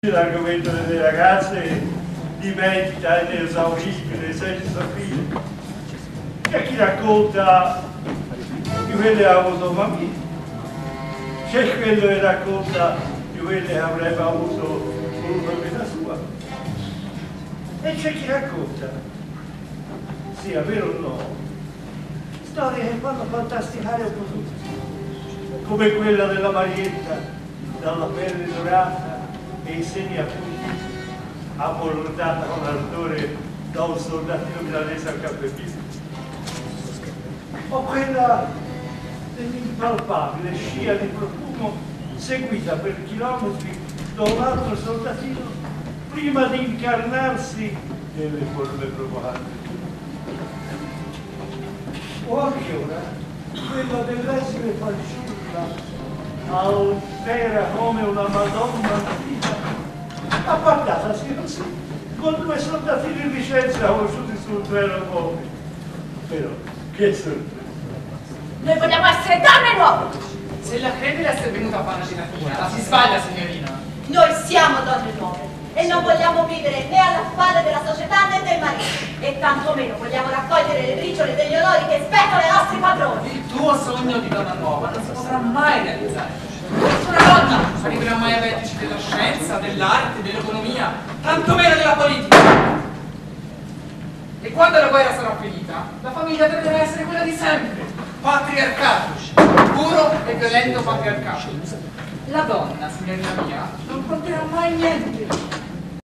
L'argomento delle ragazze dimentica e inesauribile senza fine. C'è chi racconta di quelle che ha avuto bambini, c'è quello che racconta di quelle che avrebbe avuto uno per vita sua, e c'è chi racconta, sia vero o no, storie che fanno fantasticare un po' tutti, come quella della Marietta dalla pelle dorata e i seni acuti, abbordata con ardore da un soldatino milanese al cappellino, o quella dell'impalpabile scia di profumo seguita per chilometri da un altro soldatino prima di incarnarsi nelle forme provocanti. O anche ora quella dell'esile fanciulla altera come una Madonna antica, appartatasi così, con due soldatini in licenza conosciuti sul treno come. Però, che sorpresa! Noi vogliamo essere donne nuove! Se la crede di essere venuta a fare una cenatina, la si sbaglia, signorina. Noi siamo donne nuove e non vogliamo vivere né alla spalle della società né del marito, e tantomeno vogliamo raccogliere le briciole degli onori che spettano ai nostri padroni. Il tuo sogno di donna nuova non si potrà mai realizzare. Una donna non arriverà mai a vertici della scienza, dell'arte, dell'economia, tantomeno della politica. E quando la guerra sarà finita, la famiglia deve essere quella di sempre, patriarcato, puro e violento patriarcato. La donna, signorina mia, non porterà mai niente.